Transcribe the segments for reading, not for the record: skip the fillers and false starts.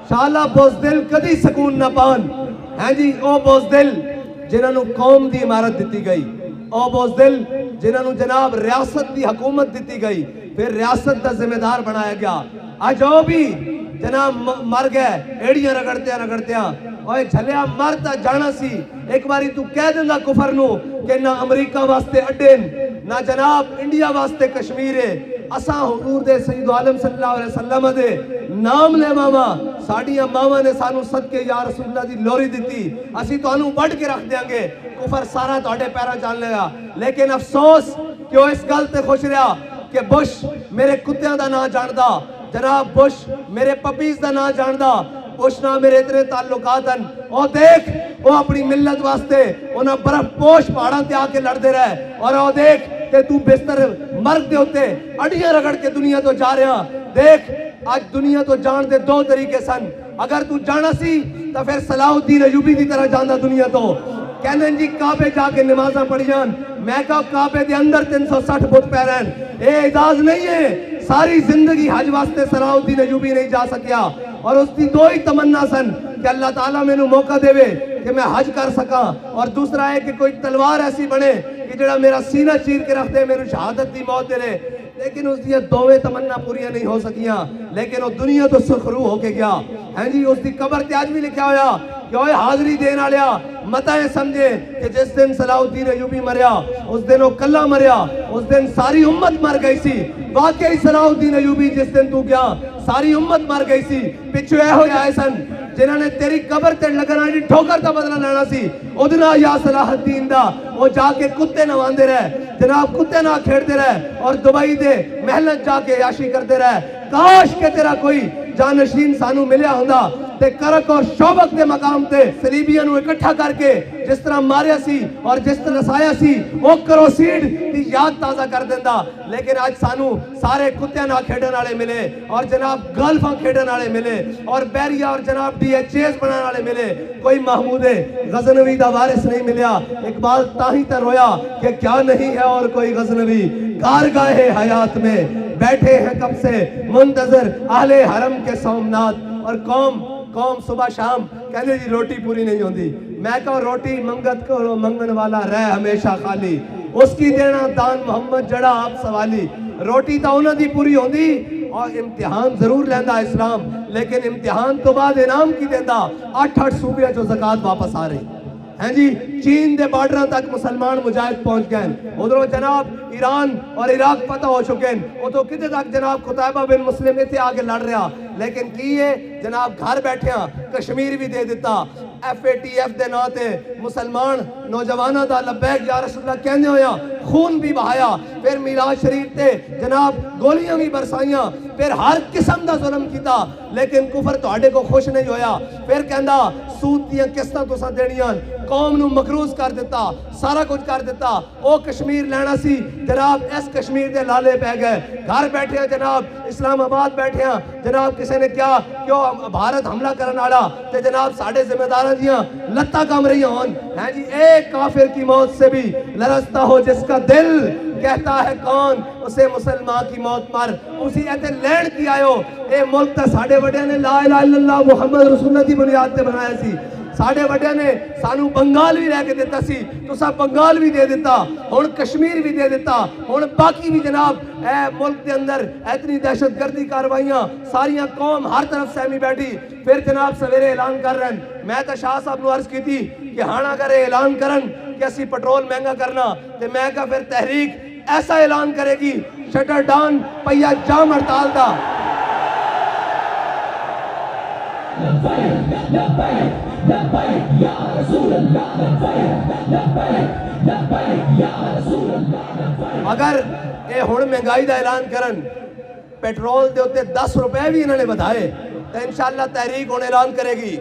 शाला बुज़दिल कदी सकून न पान। हैं जी ओ बुज़दिल जिन्होंने कौम की इमारत दी गई, ओ बुज़दिल जिन्होंने जनाब रियासत की हुकूमत दी गई, फिर रियासत का जिम्मेदार बनाया गया। आज ओ भी जनाब मर गए एड़ियां रगड़ते रगड़ते ओए झलिया मर ता जाना सी। एक बारी तू कह देंदा कुफर नू कि ना अमरीका वास्ते अड्डे ना जनाब इंडिया वास्ते कश्मीर है। असा हुजूर दे सैयद आलम सल्लल्लाहु अलैहि वसल्लम दे नाम ले मावा साडियां मावा ने सानू सदके या रसूलुल्लाह दी लोरी दिती, असी तुहानू वड के रख देंगे, कुफर सारा तुहाडे पैरां चल लेगा। लेकिन अफसोस कि वो इस गल ते खुश रहा कि बुश मेरे कुत्तियां दा नाम जानदा, जनाब बुश मेरे पपीज दा नाम जानदा, बुश ना मेरे इतने ताल्लुकात हैं। और देख वो अपनी मिल्लत वास्ते उन्हें बर्फ पोश पहाड़ों ते आके लड़ते रहे। और वो देख कि तू बिस्तर मर्ग दे उत्ते अड़ियां रगड़ के दुनिया तो जा रहा। देख आज दुनिया तो जान दे दो तरीके सन, अगर तू जाना सी तो फिर सलाहुद्दीन अयूबी की तरह जाना दुनिया तो कहने जी काबे जाके नमाजा पढ़ जान। मैं कहा काबे के अंदर 360 बुत पै रहे हैं, ये एजाज नहीं है। सारी जिंदगी हज वास्ते सलाहुद्दीन अयूबी नहीं जा सकिया और उसकी दो ही तमन्ना सन कि अल्लाह ताला मैनू मौका देवे कि मैं हज कर सका, और दूसरा है कि कोई तलवार ऐसी बने कि जड़ा मेरा सीना चीर के रख दे, मेरी शहादत की मौत दे। लेकिन उसकी दोवें तमन्ना पूरी नहीं हो सकियां, लेकिन वो दुनिया तो सुखरू होके गया है जी। उसकी कबर ते आज भी लिखा होया कि ओए हाजरी देने वालिया मता ये समझे कि जिस दिन सलाहुद्दीन अयूबी मरिया उस दिन वो कल्ला मरिया, उस दिन सारी उम्मत मर गई सी। वाकई सलाहुद्दीन अयूबी जिस दिन तू गया सारी उम्मत मर गई सी। पिछू ए होया आए सन जिन्होंने तेरी कबर ते लगन वाली ठोकर का बदला लेना सी, उदना या सलाहुद्दीन दा वो जाके कुत्ते नवांदे रहे, जनाब कुत्ते ना खेड़ते रहे और दुबई दे महल जाके याशी करते रहे। काश के तेरा कोई जानशीन सानू मिलिया होंदा ते करक और शौबक के मकाम ते सलीबियां नू इकट्ठा करके जिस तरह मारिया सी और जिस तरह साया सी वो करोसीड की याद ताजा कर देंदा। लेकिन आज सानू सारे कुत्ते ना खेडन वाले मिले और जनाब गल्फा खेडन वाले मिले और बैरिया और जनाब DHS बनाने वाले मिले, कोई महमूद गजनवी दा वारिस नहीं मिलिया। इकबाल ताही तर रोया कि क्या नहीं है और कोई गजनवी, कारगाहे हयात में बैठे हैं कब से मुंतजर आहले हरम के सोमनाथ। और कौम सुबह शाम कहने जी रोटी पूरी नहीं होती। मैं कहो रोटी मंगत को मंगन वाला रह हमेशा खाली, उसकी देना दान मोहम्मद जड़ा आप सवाली। रोटी तो उन्होंने दी पूरी होती और इम्तिहान जरूर लेंदा इस्लाम, लेकिन इम्तिहान तो बाद इनाम की देंदा। 8 सूबे जो ज़कात वापस आ रही हैं जी। चीन के बार्डर तक मुसलमान मुजाहिद पहुंच गए, उधरों जनाब ईरान और इराक पता हो चुके हैं। वो तो कितने तक जनाब खुतैबा बिन मुस्लिम इतने आगे लड़ रहा, लेकिन की है जनाब घर बैठे कश्मीर भी दे दिता। FATF के नाम से मुसलमान नौजवानों का लब्बैक या रसूलुल्लाह कहने होया खून भी बहाया, फिर मिलाद शरीफ से जनाब गोलियां भी बरसाइया, फिर हर किस्म का जुल्म किया, लेकिन कुफर तुहाडे को खुश नहीं होया। फिर कहंदा सूद दी किस्तां तुसां देनियां, कौम नू मकरूज कर दिता, सारा कुछ कर दिता। वो कश्मीर लेना सी जनाब इस कश्मीर के लाले पै गए। घर बैठे जनाब इस्लामाबाद बैठे जनाब किसी ने क्या क्यों भारत हमला करने वाला ते जनाब साढ़े जिम्मेदार दियां लत्ता कम रही होन हैं जी। एक काफिर की मौत से भी लरजता हो जिसका दिल, कहता है कौन उसे मुसलमान की मौत पर। उसी ऐसे लैंड की आयो ए मुल्क तो साढ़े वड्या ने ला इलाहा इल्लल्लाह मुहम्मद रसूलुल्लाह की बुनियाद पे बनाया सी। साढ़े वड्या ने सानू बंगाल भी लैके दिता सी, तुसा बंगाल भी दे दिता, हुण कश्मीर भी दे दिता, हुण बाकी भी जनाब ए मुल्क के अंदर इतनी दहशतगर्दी कार्रवाइयां सारियां कौम हर तरफ सहमी बैठी। फिर जनाब सवेरे ऐलान कर रहे हैं। मैं तो शाह साहब नू अर्ज की थी कि हाँ अगर ऐलान करन कि असी पेट्रोल महंगा करना, तो मैं कहा फिर तहरीक ऐसा ऐलान करेगी शटर डाउन पहिया जाम हड़ताल का। अगर ये हुण महंगाई का ऐलान करन, पेट्रोल के उत्ते 10 रुपए भी इन्होंने बढ़ाए तो इंशाअल्लाह तहरीक हुण ऐलान करेगी।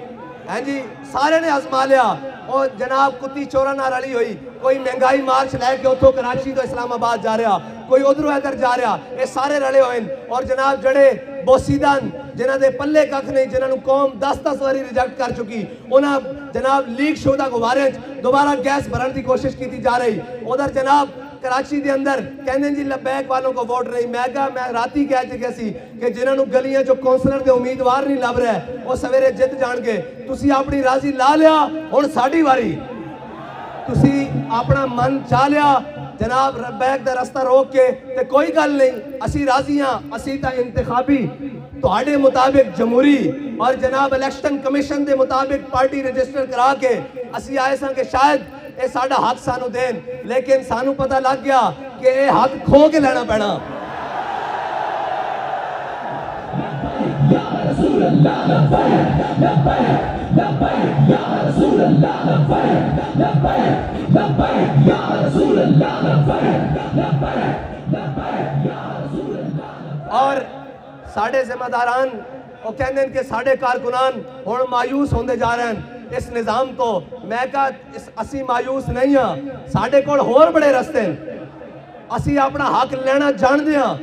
हैं जी सारे ने आजमा लिया और जनाब कुत्ती चोरा ना रली हुई। कोई महंगाई मार्च लैके उतो कराची तो इस्लामाबाद जा रहा, कोई उधरों इधर जा रहा, ये सारे रले हुए। और जनाब जड़े बोसीदन जिन्हों के पल्ले कख नहीं, जिन्होंने कौम 10-10 बारी रिजेक्ट कर चुकी, उन्हें जनाब लीक शुदा गुब्बारे दोबारा गैस भरने की कोशिश की जा रही। उधर जनाब कराची दे अंदर कहने जी लबैक वालों को वोट नहीं। मैं कहा मैं राती कह चुका सी कि जिन्होंने गलियां जो कौंसलर दे उम्मीदवार नहीं लभ रहा वो सवेरे जित जाणगे। तुसी अपनी राजी ला लिया, हुण साडी वारी। तुसी अपना मन चाह लिया जनाब लबैक दा रस्ता रोक के ते कोई गल नहीं, असी राजी हाँ। असी तां इंतखाबी तुहाडे मुताबिक जमहूरी और जनाब इलेक्शन कमीशन दे मुताबिक पार्टी रजिस्टर करा के असी आए सा कि शायद ये साडा हक सानू देन, लेकिन सानू पता लग गया कि ये हक खो के लेना पैना। और साढ़े जिम्मेदारान वो कहते हैं कि साढ़े कारकुनान हुण मायूस होंदे जा रहे हैं इस निज़ाम तो। मैं कहा असी मायूस नहीं हाँ, साढ़े कोल होर बड़े रस्ते हैं। असी अपना हक लेना जानते हाँ।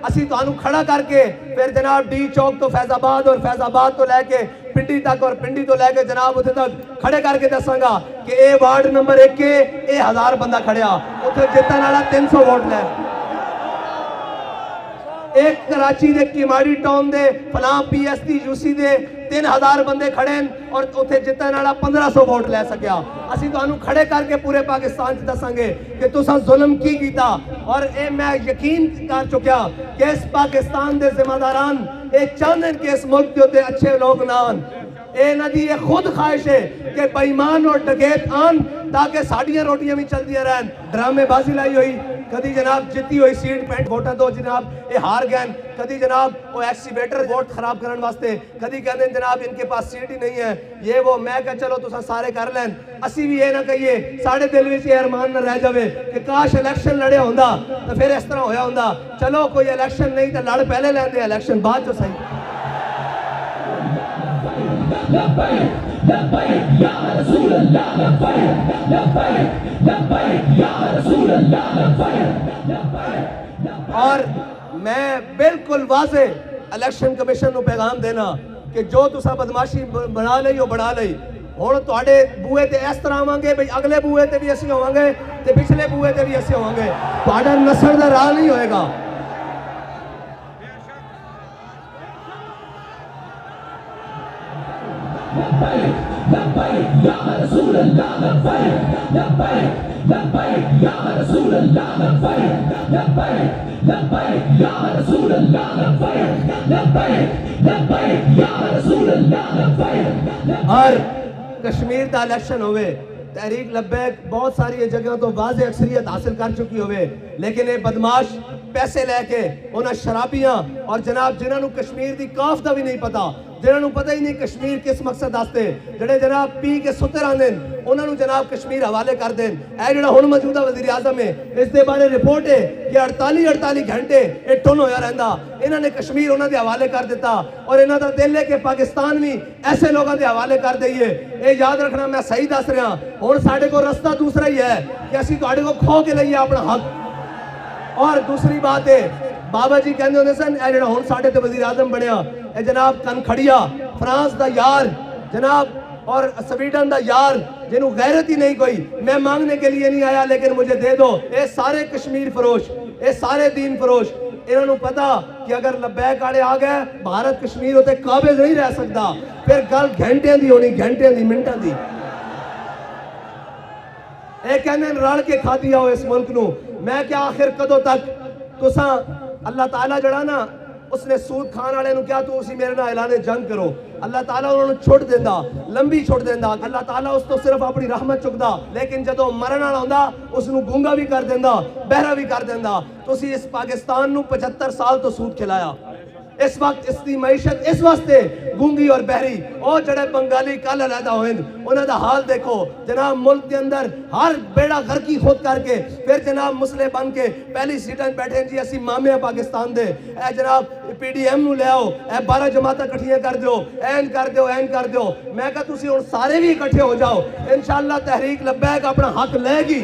असी तुहानू खड़ा करके फिर जनाब डी चौक तो फैजाबाद और फैजाबाद तो लैके पिंडी तक और पिंडी तो लैके जनाब उथे तक खड़े करके दसांगा कि ए वार्ड नंबर 1 के 1000 बंदा खड़िया, उथे जितने वाला 300 वोट लै। एक कराची दे किमाड़ी टाउन दे फलां पीएसटी यूसी दे 3000 बंदे खड़े हैं और उथे जितने वाला 1500 वोट लै सकिया। असी तुहानू खड़े करके पूरे पाकिस्तान च दसांगे कि तुसां जुल्म की कीता। और ए मैं यकीन कर चुकिया कि इस पाकिस्तान दे जिम्मेदारान ये चाहते हैं कि इस मुल्क के उत्ते अच्छे लोग ना आन। ए ना दी ये खुद ख्वाहिश है कि बेईमान और डकैत आन ताकि साड़ियां रोटियां भी चलती रहन। ड्रामेबाजी लाई हुई, कदी जनाब जीती हुई सीट पेंट वोटा दो जनाब ये हार गए, कदी जनाब वो एक्सीवेटर वोट खराब करने वास्ते, कदी कहते जनाब इनके पास सीट ही नहीं है ये वो। मैं कह चलो तुसा सारे कर लैन, असी भी ये ना कहिए साढ़े दिल में ये अरमान न रह जावे कि काश इलेक्शन लड़े होंदा तो फिर इस तरह होया होंदा। चलो कोई इलेक्शन नहीं तो लड़ पहले लेंदे, इलेक्शन बाद चो सही। और मैं बिल्कुल वाजे इलेक्शन कमीशन को पैगाम देना कि जो तुसा बदमाशी बना लई वो बना लई। हुण तुहाडे बूहे ते इस तरह आवांगे भाई अगले बूहे ते भी असीं होवांगे ते पिछले बूहे ते भी असीं होवांगे, तुहाडा नस्ल दा राह नहीं होएगा। और कश्मीर का इलेक्शन होवे, तहरीक लब्बैक बहुत सारी जगह तो वाज़े अक्सरियत हासिल कर चुकी होवे, लेकिन ये बदमाश पैसे लैके उन्हें शराबियां और जनाब जिन्होंने कश्मीर की काफ का भी नहीं पता, जिन्होंने पता ही नहीं कश्मीर किस मकसद वास्ते, जड़े जनाब पी के सुते रहंदे उन्होंने जनाब कश्मीर हवाले कर दें। ए जिहड़ा हुण मौजूदा वज़ीर आज़म है इस दे बारे रिपोर्ट है कि 48 घंटे ये टुन होया रहिंदा, इन्होंने कश्मीर उन्हां दे हवाले कर दिता और इन्हां दा दिल है कि पाकिस्तान भी ऐसे लोगों के हवाले कर दईए। ये याद रखना मैं सही दस रहा, हुण साडे कोल रस्ता दूसरा ही है कि असीं तुहाडे कोल खो के लईए अपना हक। और दूसरी बात है बाबा जी कहते होंदे सन ए जिहड़ा हुण साडे ते वज़ीर आज़म बनया ए जनाब कनखड़िया फ्रांस दा यार जनाब और स्वीडन दा यार जिन्हों गैरत ही नहीं कोई, मैं मांगने के लिए नहीं आया लेकिन मुझे दे दो। ये सारे कश्मीर फरोश, ये सारे दीन फरोश, इन्होंने पता कि अगर लब्बैक वाले आ गए भारत कश्मीर होते काबिज नहीं रह सकता, फिर गल घंटियां दी होनी, घंटियां दी मिनटां दी। ये कहने रल के खाती आओ इस मुल्क नू। मैं क्या आखिर कदों तक तुसा अल्लाह ताला जड़ा ना उसने सूद खान वाले क्या तू उसी मेरे नाल ऐलाने जंग करो, अल्लाह ताला उन्होंने छुट देंदा, लंबी छुट देंदा, अल्लाह ताला उस तो सिर्फ अपनी रहमत चुकदा, लेकिन जदों मरण वाला हुंदा उसनू गूंगा भी कर देंदा, बहरा भी कर देंदा। तुसी इस पाकिस्तान नू 75 साल तो सूद खिलाया, इस वक्त इसकी मैशत इस वास्ते गूंगी और बहरी। और जड़े बंगाली कल अलहदा होए उन्होंने हाल देखो जनाब, मुल्क के अंदर हर बेड़ा घर की खोद करके फिर जनाब मुसले बन के पहली सीटां बैठे जी असी मामे हैं पाकिस्तान दे, ए जनाब PDM नू ले आओ, ए 12 जमातां इकट्ठियां कर दो, ऐन कर दो, ऐन कर दो। मैं कहा तुसी हुण सारे भी इकट्ठे हो जाओ, इंशाअल्लाह तहरीक लब्बैक अपना हक लेगी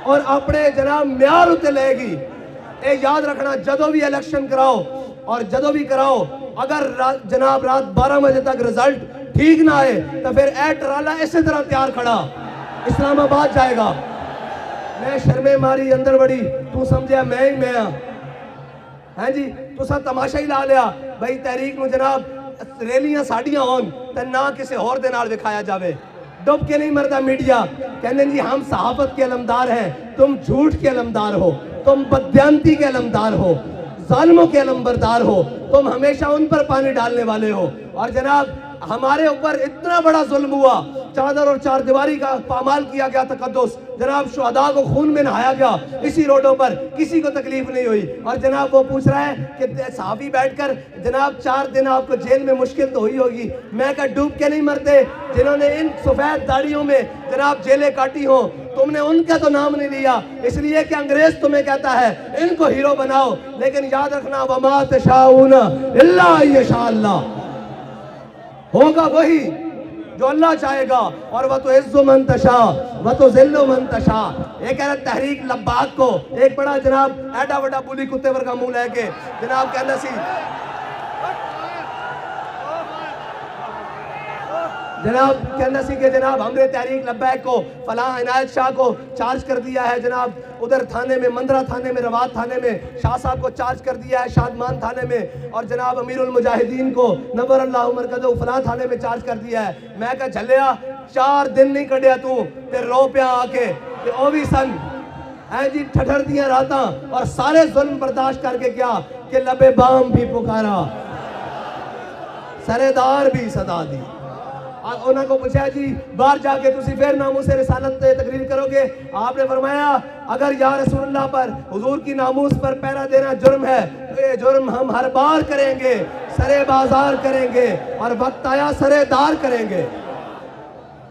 और अपने जनाब म्यार उत्ते लेगी। ए याद रखना जदों भी इलेक्शन कराओ और जदों भी कराओ अगर जनाब रात 12 बजे तक रिजल्ट ठीक ना आए तो फिर ए ट्राला इसी तरह तैयार खड़ा इस्लामाबाद जाएगा। मैं शर्मे मारी अंदर बड़ी, तू समझा मैं ही मैं हाँ जी, तुसा तमाशा ही ला लिया भाई तहरीक नूं जनाब रैलियां साड़ियां होन ते ना किसी होर दे नाल विखाया जावे। डुब के नहीं मरता मीडिया, कहने जी हम सहाफत के अलमदार हैं, तुम झूठ के अलमदार हो, तुम बदयांती के अलमदार हो, जालिमों के अलमबरदार हो, तुम हमेशा उन पर पानी डालने वाले हो। और जनाब हमारे ऊपर इतना बड़ा जुल्म हुआ, चादर और चार दीवारी का पामाल किया गया, तकद्दुस, जनाब शुहदा को खून में नहाया गया इसी रोडों पर, किसी को तकलीफ नहीं हुई। और जनाब वो पूछ रहा है कि सहाफ़ी बैठकर जनाब 4 दिन आपको जेल में मुश्किल तो हुई होगी, मैं कहा डूब के नहीं मरते जिन्होंने इन सफ़ेद दाढ़ियों में जनाब जेलें काटी हो, तुमने उनका तो नाम नहीं लिया इसलिए कि अंग्रेज तुम्हें कहता है इनको हीरो बनाओ। लेकिन याद रखना वमा तशाऊन इल्ला यशा अल्लाह, होगा वही जो अल्लाह चाहेगा। और वह तो इज्जो मन तशा वह तो जिल्लो मन तशा। एक कह रहा तहरीक लब्बाक को एक बड़ा जनाब एडा बड़ा बुली कुत्ते वर्गा मुंह लेके जनाब कहना सी, जनाब कहना सी कि जनाब हमने तहरीक लब्बैक को फलां इनायत शाह को चार्ज कर दिया है, जनाब उधर थाने में मंदरा थाने में रवात थाने में शाह साहब को चार्ज कर दिया है, शादमान थाने में, और जनाब अमीरुल मुजाहिदीन को नवर अल्लाह उमर कदो फलां थाने में चार्ज कर दिया है। मैं कहा झलिया 4 दिन नहीं कढ़िया तू ते रो पिया आके ते ओ भी सन ऐ जी ठठर दियां रातां और सारे जुल्म बर्दाश्त करके क्या कि लबे बाम भी पुकारा सरेदार भी सदा दी। उन्होंने को पूछा जी बाहर जाके तुसी फिर नामूस से रिसालत तकरीर करोगे, आपने फरमाया अगर या रसूलुल्लाह पर हुजूर की नामूस पर पहरा देना जुर्म है तो ये जुर्म हम हर बार करेंगे, सरे बाजार करेंगे और वक्त आया सरेदार करेंगे।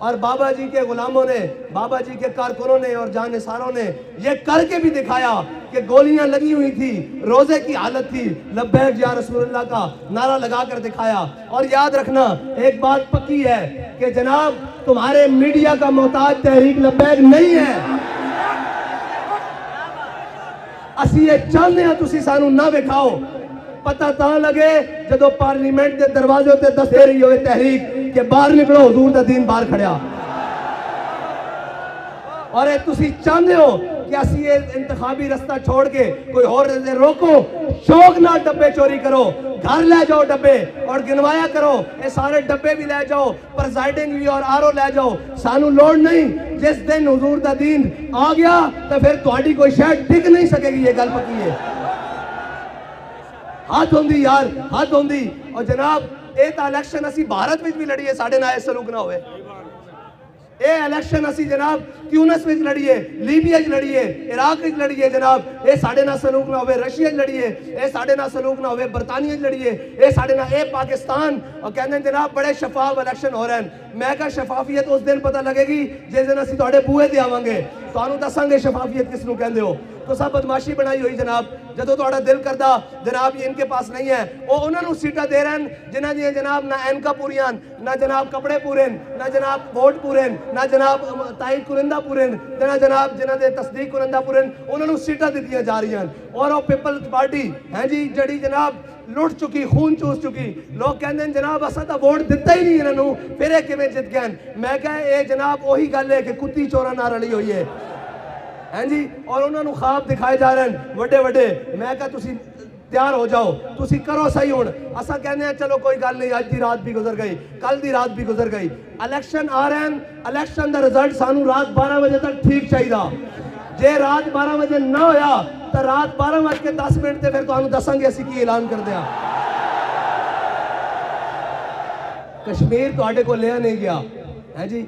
और बाबा जी के गुलामों ने, बाबा जी के कारकुनों ने और जानिसारों ने ये करके भी दिखाया कि गोलियां लगी हुई थी, रोजे की हालत थी, लब्बैक या रसूलुल्लाह का नारा लगा कर दिखाया। और याद रखना एक बात पक्की है कि जनाब तुम्हारे मीडिया का मोहताज तहरीक लब्बैक नहीं है। असी ये चाहते हैं तुसी सानू ना विखाओ, पता ता लगे जदों पार्लीमेंट के दरवाजे ते दस दे रही होवे तहरीक के बाहर निकलो हुजूर दा दीन बाहर खड़िया। और ये तुसी चाहते हो कि असी ये इंतखाबी रास्ता छोड़ के कोई और रोको, शौक ना डब्बे चोरी करो, घर ले जाओ डब्बे और गिनवाया करो, ये सारे डब्बे भी ले जाओ, प्रेसिडेंट भी और आरओ ले जाओ, सानू लोड़ नहीं। जिस दिन हुजूर दा दीन आ गया तो फिर तुम्हारी कोई शायद टिक नहीं सकेगी, ये गल पक्की है। हाथ होंदी यार, हाथ होंदी। और जनाब ये तो इलेक्शन असी भारत में भी लड़िए साढ़े ना सलूक ना होवे, ये इलेक्शन असी जनाब ट्यूनिस में लड़िए, लीबिया लड़िए, इराक में लड़िए, जनाब ये साढ़े ना सलूक ना होवे, रशिया लड़िए ये साढ़े ना सलूक ना होवे, बरतानिया लड़िए ये साढ़े ना, ये पाकिस्तान। और कहते जनाब बड़े शफाफ इलेक्शन हो रहे हैं। मैं कहा शफाफियत उस दिन पता लगेगी जिस दिन असी तुहाडे बूहे ते आवांगे, तुहानू दसांगे शफाफियत किस नूं कहंदे हो। तो सब बदमाशी बनाई हुई जनाब, जदों तुहाडा दिल करदा जनाब ये इनके पास नहीं है, वो उन्होंने सीटा दे रहे हैं जिन्हां दी जनाब ना एनका पूरियां, ना जनाब कपड़े पूरे, ना जनाब वोट पूरे, ना जनाब ताईद कुरिंदा पूरे, ना जनाब जिन्हां दे तस्दीक कुरिंदा पूरे, उन्होंने सीटा दित्तियां जा रही हैं। और वो पीपल्स पार्टी है जी जड़ी जनाब लुट चुकी, खून चूस चुकी। लोग कहते हैं जनाब असा तो वोट दिता ही नहीं इन्हों, फिर ये किवें जित गए। मैं कहा ये जनाब वही गल है कि कुत्ती चोरा ना रली हुई है हैं जी। और उन्होंने ख्वाब दिखाए जा रहे हैं वड्डे वड्डे। मैं कहा तुसी तैयार हो जाओ, तुसी करो सही हुण। असा कहने हैं चलो कोई गल नहीं, अज दी रात भी गुजर गई, कल दी रात भी गुजर गई, इलेक्शन आ रहे हैं, इलेक्शन का रिजल्ट सानू रात 12 बजे तक ठीक चाहिए। जे रात 12 बजे ना होया तो रात 12:10 ते फिर तुहानू दसांगे असी की ऐलान कर दिया। कश्मीर तुहाडे को लिया नहीं गया है जी।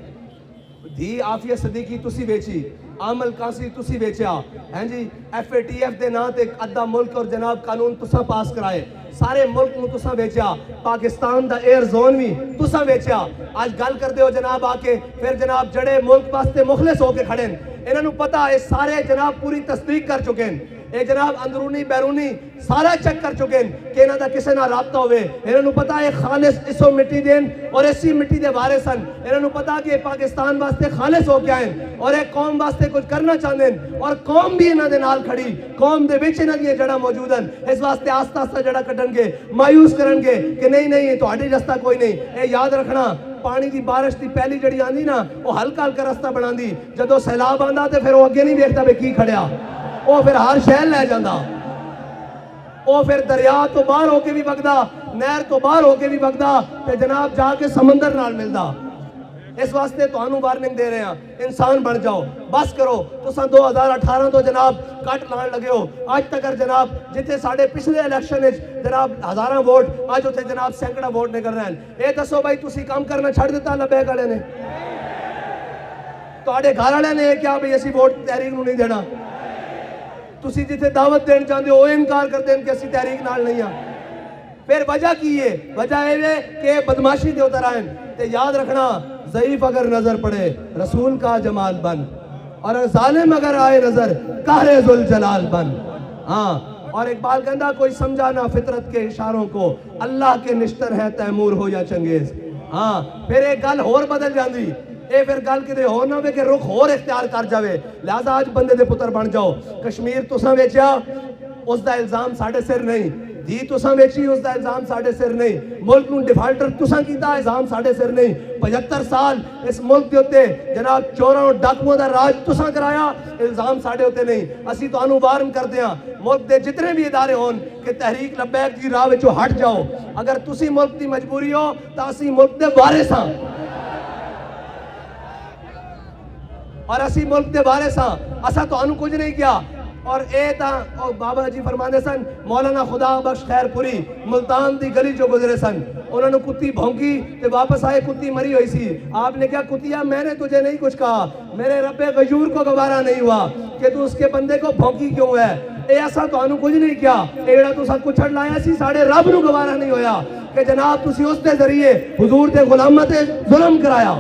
धी आफिया सदीकी तुसी बेची, आमल कासी तुसी बेचा हैं जी, FATF दे नां ते अद्धा मुल्क और जनाब कानून तुसा पास कराए, सारे मुल्क में तुसा बेचा, पाकिस्तान दा एयर जोन भी तुसा बेचा। आज गल कर दे हो जनाब आके फिर जनाब जड़े मुल्क वास्ते मुखलिस होके खड़े इन्होंने पता है, सारे जनाब पूरी तस्दीक कर चुके हैं, ये जनाब अंदरूनी बैरूनी सारा चेक कर चुके हैं कि इन्हों का किसी ना राबता होवे। इन्होंने पता है खालिस इसो मिट्टी देन और इसी मिट्टी दे वारिस सन। इन्होंने पता कि पाकिस्तान वास्ते खालिस हो गया है और एक कौम वास्ते कुछ करना चाहते हैं और कौम भी इन्हों दे नाल खड़ी, कौम दे विच इन्हां दी जड़ा मौजूद हैं। इस वास्ते आस्ता आस्ता जड़ा कटणगे, मायूस करनगे कि नहीं नहीं तुहाडी रास्ता कोई नहीं। ये याद रखना پانی دی بارش دی پہلی جڑی آندی نا وہ ہلکا ہلکا رستہ بناندی، جدو سیلاب آندا تے پھر وہ اگے نہیں ویکھدا بھی کی کھڑیا، وہ پھر ہر شہر لے جاندا، وہ پھر دریا تو باہر ہو کے بھی وگدا، نہر تو باہر ہو کے بھی وگدا تے جناب جا کے سمندر نال ملدا۔ اس واسطے تو انہوں وارننگ دے رہے ہیں، انسان بن جاؤ، بس کرو۔ تو سن 2018 تو جناب کٹ لان لگے ہو، آج تک جناب جتے ساڑھے پچھلے الیکشن جناب ہزاراں ووٹ، آج ہوتے جناب سینکڑا ووٹ نکل رہے ہیں۔ اے دسو بھائی تُسی کام کرنا چھڑ دیتا لبیک والے نے؟ تو آڑے گھر والے نے کیا بھئی اسی ووٹ تحریک نو نہیں دینا؟ تُسی جتے دعوت دین چاہتے ہو انکار کر دیں کہ اسی تحریک نال نہیں ہیں۔ پھر وجہ کی ہے؟ وجہ ہے کہ بدماشی دے اتر آئیں۔ تے یاد رکھنا، ضعیف اگر نظر پڑے رسول کا جمال بن، اور ظالم اگر آئے نظر قہر ذوالجلال بن۔ ہاں، اور اقبال کہندا کوئی سمجھانا فطرت کے اشاروں کو، اللہ کے نشتر ہے تیمور ہو یا چنگیز۔ ہاں، پھر ایک گل اور بدل جاندی، اے پھر گل کدے ہور نہ ہوئے کہ رخ اور اختیار کر جاوے، لہذا آج بندے دے پتر بن جاؤ۔ کشمیر تساں ویچیا، اس دا الزام ساڑھے سر نہیں، دی تساں ویچی، اس دا الزام ساڑھے سر نہیں، ملک نوں ڈیفالٹر تساں کیتا، الزام ساڑھے سر نہیں۔ 75 سال اس ملک دے ہوتے جناب چوراں ڈاکوؤں دا راج تساں کرایا، الزام ساڑھے ہوتے نہیں۔ اسی تو انہوں وارن کر دیاں ملک دے جتنے بھی ادارے ہون کہ تحریک لبیک دی راہ وچوں ہٹ جاؤ، اگر تسی ملک دی مجبوری ہو تا اسی ملک دے وارث ہاں، اور اسی ملک دے وارث ہاں، اسا تو انہوں کچھ نہیں کیا۔ اور اے تا بابا جی فرمانے سن، مولانا خدا بخش خیر پوری ملتان دی گلی جو گزرے سن، انہوں نے کتی بھونکی تے واپس آئے، کتی مری ہوئی سی۔ آپ نے کہا کتیا میں نے تجھے نہیں کچھ کہا، میرے رب غیور کو گوارا نہیں ہوا کہ تو اس کے بندے کو بھونکی کیوں ہے؟ اے ایسا تو انہوں کچھ نہیں کیا، ایڑا تو سب کچھ چھڑ لایا سی، ساڑھے رب نو گوارا نہیں ہویا کہ جناب تسی اس دے ذریعے حضور دے غلامت ظلم کرایا،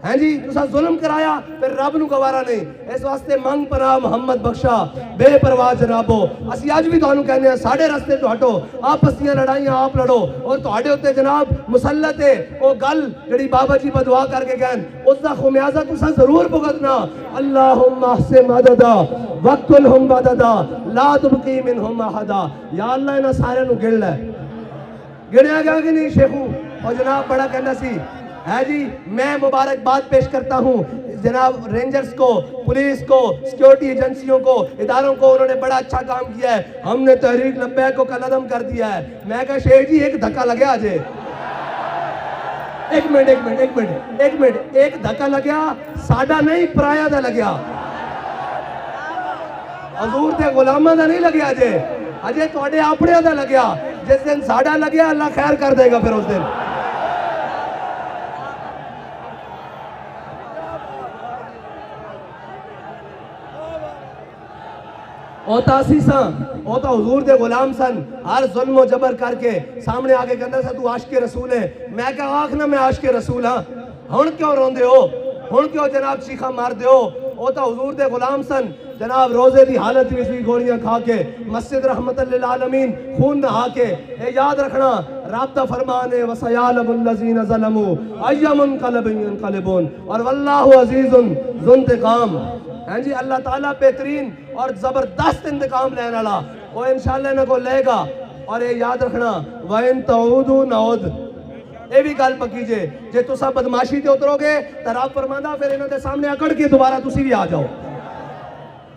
ہیں جی تسا ظلم کرایا، پھر رب نو گوارا نہیں۔ اس واسطے منگ پناہ محمد بخشا بے پرواہ جنابو، اسی آج بھی تو انہوں کہنے ہیں ساڑھے رستے تو ہٹو، آپس دیاں لڑائیاں آپ لڑو، اور تو ہٹے ہوتے جناب مسلط ہے وہ گل جڑی بابا جی بدعا کر کے گئن، اس دا خمیازہ تسا ضرور بھگتنا۔ اللہم احسن مددا وقتلہم بددا لا تبقی منہم احدا۔ یا اللہ انہاں سارے نو گڑ لے، گڑیا گیا کہ نہیں شیخو؟ اور جناب بڑا کہنا سی ہے جی، میں مبارکباد پیش کرتا ہوں جناب رینجرز کو، پولیس کو، سیکیورٹی ایجنسیوں کو، اداروں کو، انہوں نے بڑا اچھا کام کیا ہے، ہم نے تحریک لبیک کو قلعدم کر دیا ہے۔ میں کہا شیخ جی ایک دھکا لگیا آجے، ایک منٹ، ایک دھکا لگیا، ساڑھا نہیں پرایا دا لگیا، حضور دے غلامہ دا نہیں لگیا آجے، آجے توڑے اپنے دا لگیا، جس دن ساڑھا لگیا اللہ خیر کر دے گا پھر اس دن۔ اوتا سی سن، اوتا حضور دے غلام سن، ہر ظلم و جبر کر کے سامنے آگے کہندہ سا تو عاشق رسول ہے، میں کہا آخنا میں عاشق رسول ہاں، ہن کیوں رون دے ہو، ہن کیوں جناب چیخا مار دے ہو؟ اوتا حضور دے غلام سن، جناب روزے دی حالت میں بھی گولیاں کھا کے، مسجد رحمت للعالمین خون نہا کے۔ اے یاد رکھنا رابطہ فرمانے وَسَيَعْلَمُ الَّذِينَ ظَلَمُوا أَيَّ مُنْقَلَبٍ يَنْقَلِبُونَ، اور واللہ عزیز ذو انتقام۔ ہاں جی اللہ تعالیٰ بہترین اور زبردست انتقام لینے والا، وہ انشاءاللہ انہوں کو لے گا۔ اور یہ یاد رکھنا وَإِن تَعُودُوا نَعُودْ، یہ بھی گل پکی جے جے تسا بدماشی تے اترو گے تو رب فرماندا پھر انہوں دے سامنے اکڑ کے دوبارہ تسی بھی آ جاؤ۔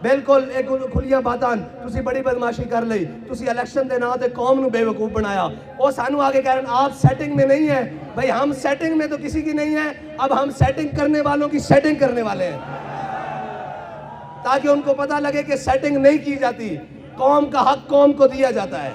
بالکل ایک کھلیاں باتاں، تسی بڑی بدماشی کر لئی، تسی الیکشن دے نام تے قوم نو بے وقوف بنایا، وہ سانو آگے کہہ رہے ہیں آپ سیٹنگ میں نہیں ہیں۔ بھائی ہم سیٹنگ میں تو کسی کی نہیں ہیں، اب ہم سیٹنگ کرنے والوں کی سیٹنگ کرنے والے ہیں، تاکہ ان کو پتہ لگے کہ سیٹنگ نہیں کی جاتی، قوم کا حق قوم کو دیا جاتا ہے۔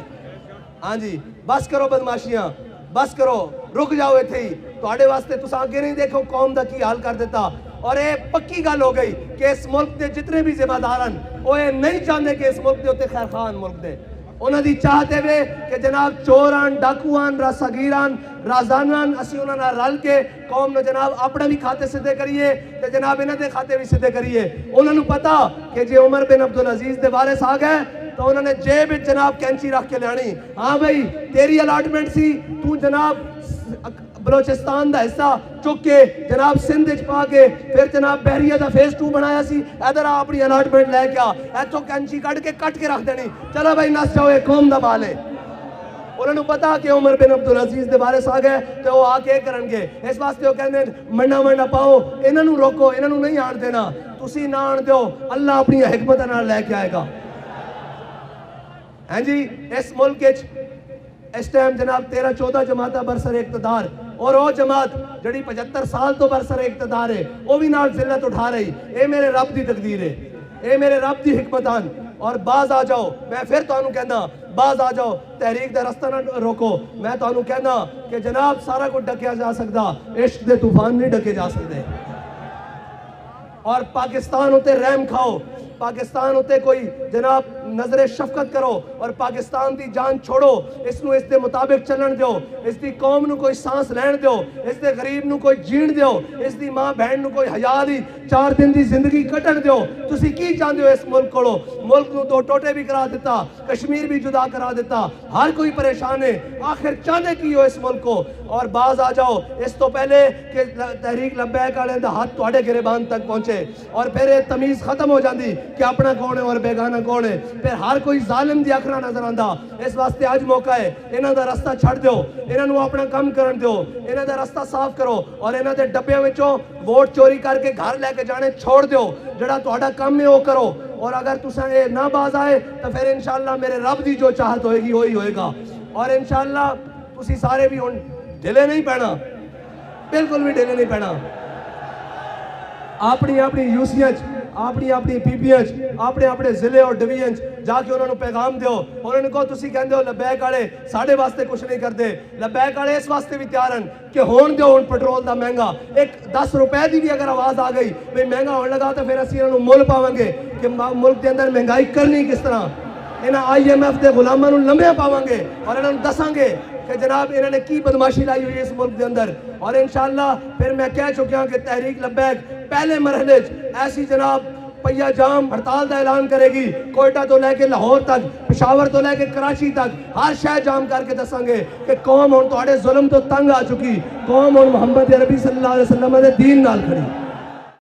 ہاں جی بس کرو بدماشیاں، بس کرو، رک جاؤ ایتھے ہی، تواڈے واسطے تساں آگے نہیں دیکھو قوم دا کی حال کر دیتا۔ اور یہ پکی گل ہو گئی کہ اس ملک دے جتنے بھی ذمہ دارن وہ نہیں چاہتے کہ اس ملک دے ہوتے خیر خان ملک دے، انہوں دی چاہتے ہوئے کہ جناب چوران، ڈاکوان، راسگیران، رازانان اسی انہوں نے رل کے قوم نے جناب اپنے بھی کھاتے صدے کریے تے جناب انہوں دے کھاتے بھی صدے کریے۔ انہوں نے پتا کہ جی عمر بن عبدالعزیز دے وارث آ گئے تو انہوں نے جیب جناب کینچی رکھ کے لانی، ہاں بھائی تیری الاٹمنٹ سی، تو جناب بلوچستان دا حصہ چک کے جناب سندھ وچ پا کے پھر جناب بحریہ دا فیس 2 بنایا سی، ادھر اپنی الاٹمنٹ لے کے ایتھوں کینچی کٹ کے رکھ دینی، چلو بھائی نس جاؤ یہ قوم دا مال ہے۔ انہوں نے پتا کہ عمر بن عبدالعزیز دے وارث آ گئے تو وہ آ کے کرن گے، اس واسطے وہ کہندے منڈا پاؤ، انہاں نوں روکو، انہاں نوں نہیں آن دینا، تسی نہ آن دیو، اللہ اپنی حکمت نال لے کے آئے گا۔ ہاں جی، اس ملک اس ٹائم جناب 13-14 جماعتہ برسر اقتدار، اور وہ جماعت جڑی 75 سال تو برسر اقتدار ہے وہ بھی نال ذلت اٹھا رہی، اے میرے رب دی تقدیر ہے، اے میرے رب دی حکمتان، اور باز آ جاؤ، میں پھر تو انہوں کہنا باز آ جاؤ، تحریک دا رستہ نہ روکو، میں تو انہوں کہنا کہ جناب سارا کو ڈکیا جا سکتا، عشق دے طوفان نہیں ڈکے جا سکتے، اور پاکستان ہوتے رحم کھاؤ، پاکستان ہوتے کوئی جناب نظر شفقت کرو، اور پاکستان دی جان چھوڑو، اس نو اس دے مطابق چلن دیو، اس دی قوم نو کوئی سانس لین دیو، اس دے غریب نو کوئی جین دیو، اس دی ماں بہن نو کوئی حیا دی 4 دن دی زندگی کٹن دیو۔ تسی کی چاہتے ہو اس ملک کو؟ ملک نو 2 ٹوٹے بھی کرا دیتا، کشمیر بھی جدا کرا دیتا، ہر کوئی پریشان ہے، آخر چاہتے کی ہو اس ملک کو؟ اور باز آ جاؤ اس تو پہلے کہ تحریک لبیک والے دا ہاتھ تواڈے گریبان تک پہنچے، اور پھر یہ تمیز ختم ہو جاندی کہ اپنا کون ہے اور بیگانہ کون ہے، پھر ہر کوئی ظالم دی اکھراں نظر آندا۔ اس واسطے آج موقع ہے، انہاں دا رستہ چھڑ دیو، انہاں نو اپنا کم کرن دیو، انہاں دا رستہ صاف کرو، اور انہاں دے ڈبیاں وچوں ووٹ چوری کر کے گھر لے کے جانے چھوڑ دیو، جڑا تہاڈا کم ہے وہ کرو، اور اگر تساں اے نہ باز آئے تو پھر انشاءاللہ میرے رب دی جو چاہت ہوئے گی وہی ہوئے گا، اور انشاءاللہ تسی سارے بھی ہن ڈھلے نہیں پینا، بالکل بھی ڈھلے نہیں پینا، اپنی اپنی یوسیاں اپنی اپنی پی پی ایچ اپنے اپنے ضلع اور ڈویژن جا کے انہوں نے پیغام دیو، انہوں نے کہو تسی کہندے ہو لبیک والے ساڑھے واسطے کچھ نہیں کرتے، لبیک والے اس واسطے بھی تیار ہیں کہ ہون دیو ہون پٹرول دا مہنگا، ایک 10 روپے دی بھی اگر آواز آ گئی بھئی مہنگا ہونے لگا تو پھر اسی انہوں مول پاویں گے کہ ملک دے اندر مہنگائی کرنی کس طرح، انہاں آئی ایم ایف دے غلاماں نوں لمبے پاویں گے، اور انہوں نے دساں گے کہ جناب انہوں نے کی بدماشی لائی ہوئی اس ملک دے اندر، اور انشاءاللہ پھر میں کہہ چکیا کہ تحریک لبیک پہلے مرحلے ایسی جناب پہیا جام ہڑتال دا اعلان کرے گی، کوئٹہ تو لے کے لاہور تک، پشاور تو لے کے کراچی تک، ہر شہر جام کر کے دساں گے کہ قوم ہن تواڈے ظلم تو تنگ آ چکی، قوم ہن محمد عربی صلی اللہ علیہ وسلم دے دین نال کھڑی۔